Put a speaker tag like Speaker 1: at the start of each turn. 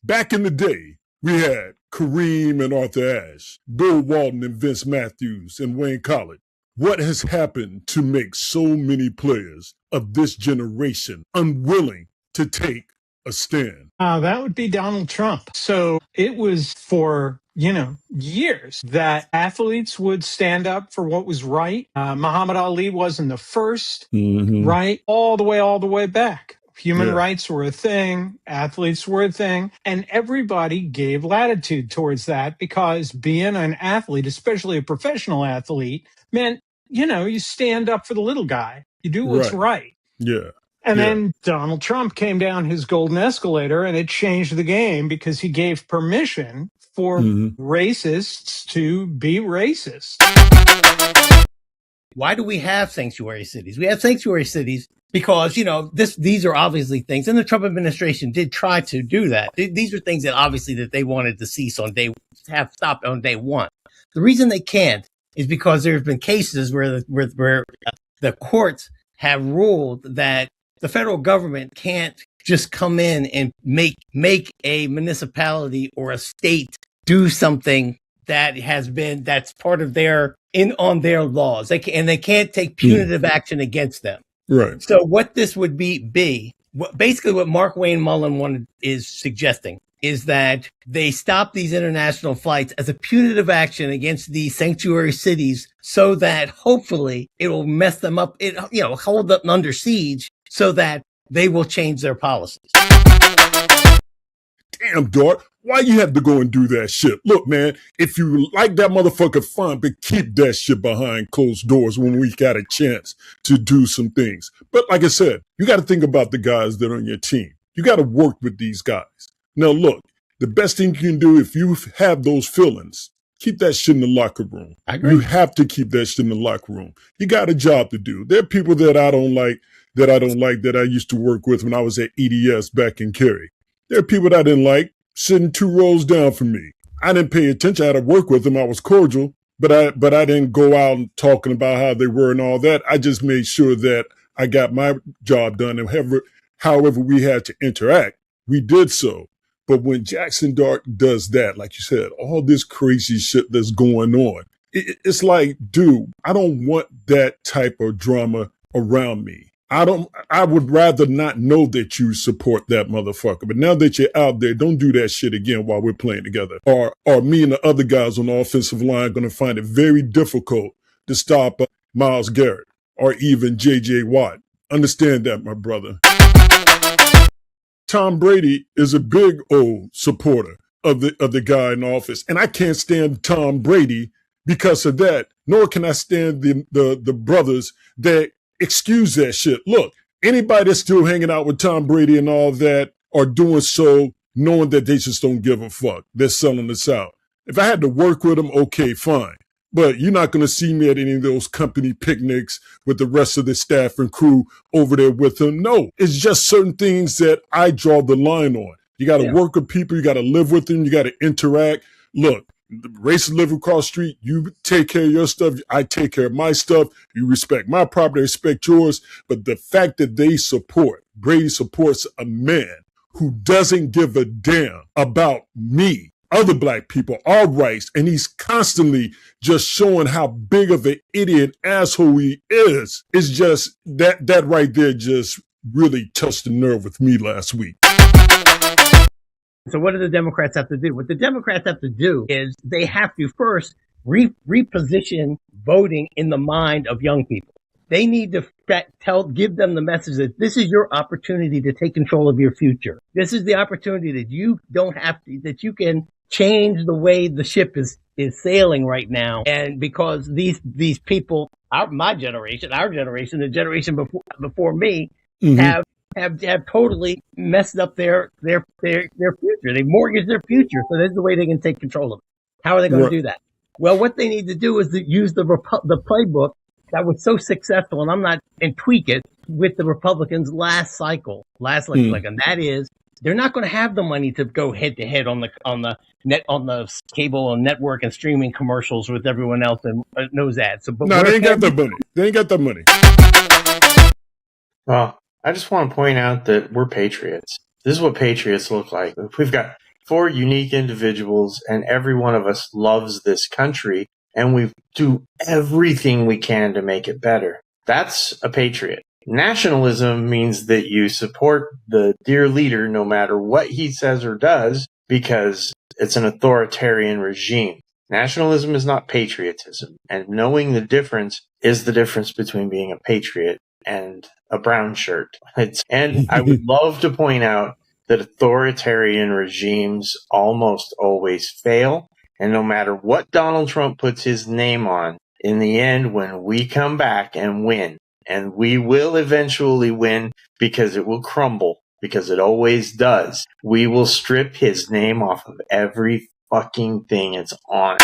Speaker 1: Back in the day, we had Kareem and Arthur Ashe, Bill Walton and Vince Matthews and Wayne Collett. What has happened to make so many players of this generation unwilling to take a stand?
Speaker 2: That would be Donald Trump. So it was for, years that athletes would stand up for what was right. Muhammad Ali wasn't the first, right? All the way back. Human rights were a thing, athletes were a thing, and everybody gave latitude towards that because being an athlete, especially a professional athlete, meant, you stand up for the little guy. You do what's right.
Speaker 1: Yeah.
Speaker 2: And then Donald Trump came down his golden escalator and it changed the game because he gave permission for racists to be racist.
Speaker 3: Why do we have sanctuary cities? We have sanctuary cities because, these are obviously things, and the Trump administration did try to do that. These are things that obviously that they wanted to cease have stopped on day one. The reason they can't is because there have been cases where the courts have ruled that the federal government can't just come in and make a municipality or a state do something that's part of on their laws. They can't take punitive action against them.
Speaker 1: Right.
Speaker 3: So what this would basically what Markwayne Mullin is suggesting is that they stop these international flights as a punitive action against these sanctuary cities so that hopefully it will mess them up, hold them under siege so that they will change their policies.
Speaker 1: Damn, Dart, why you have to go and do that shit? Look, man, if you like that motherfucker, fine, but keep that shit behind closed doors when we got a chance to do some things. But like I said, you got to think about the guys that are on your team. You got to work with these guys. Now, look, the best thing you can do if you have those feelings, keep that shit in the locker room.
Speaker 3: I agree.
Speaker 1: You have to keep that shit in the locker room. You got a job to do. There are people that I don't like that I used to work with when I was at EDS back in Cary. There are people that I didn't like sitting 2 rows down from me. I didn't pay attention. I had to work with them. I was cordial, but I didn't go out and talking about how they were and all that. I just made sure that I got my job done, and however we had to interact, we did so. But when Jackson Dart does that, like you said, all this crazy shit that's going on, it's like, dude, I don't want that type of drama around me. I would rather not know that you support that motherfucker. But now that you're out there, don't do that shit again while we're playing together. Or me and the other guys on the offensive line going to find it very difficult to stop Myles Garrett or even J.J. Watt. Understand that, my brother. Tom Brady is a big old supporter of the guy in office. And I can't stand Tom Brady because of that, nor can I stand the brothers that excuse that shit. Look, anybody that's still hanging out with Tom Brady and all that are doing so knowing that they just don't give a fuck. They're selling us out. If I had to work with them, okay, fine. But you're not going to see me at any of those company picnics with the rest of the staff and crew over there with them. No, it's just certain things that I draw the line on. You got to work with people. You got to live with them. You got to interact. Look, the racists live across the street. You take care of your stuff. I take care of my stuff. You respect my property. I respect yours. But the fact that Brady supports a man who doesn't give a damn about me, other black people, our rights, and he's constantly just showing how big of an idiot asshole he is just that right there just really touched the nerve with me last week.
Speaker 3: So what do the Democrats have to do? What the Democrats have to do is they have to first reposition voting in the mind of young people. They need to give them the message that this is your opportunity to take control of your future. This is the opportunity that you that you can change the way the ship is sailing right now. And because these people, my generation, our generation, the generation before me, have totally messed up their future. They mortgaged their future. So this is the way they can take control of it. How are they going to do that? Well, what they need to do is to use the playbook that was so successful, and tweak it with the Republicans last legislature, and that is they're not going to have the money to go head to head on the cable and network and streaming commercials with everyone else and knows ads. So, but
Speaker 1: no, they ain't got that money. They ain't got that money.
Speaker 4: Well, I just want to point out that we're patriots. This is what patriots look like. We've got for unique individuals, and every one of us loves this country, and we do everything we can to make it better. That's a patriot. Nationalism means that you support the dear leader no matter what he says or does, because it's an authoritarian regime. Nationalism is not patriotism, and knowing the difference is the difference between being a patriot and a brown shirt. And I would love to point out that authoritarian regimes almost always fail, and no matter what Donald Trump puts his name on, in the end, when we come back and win, and we will eventually win because it will crumble, because it always does, we will strip his name off of every fucking thing it's on.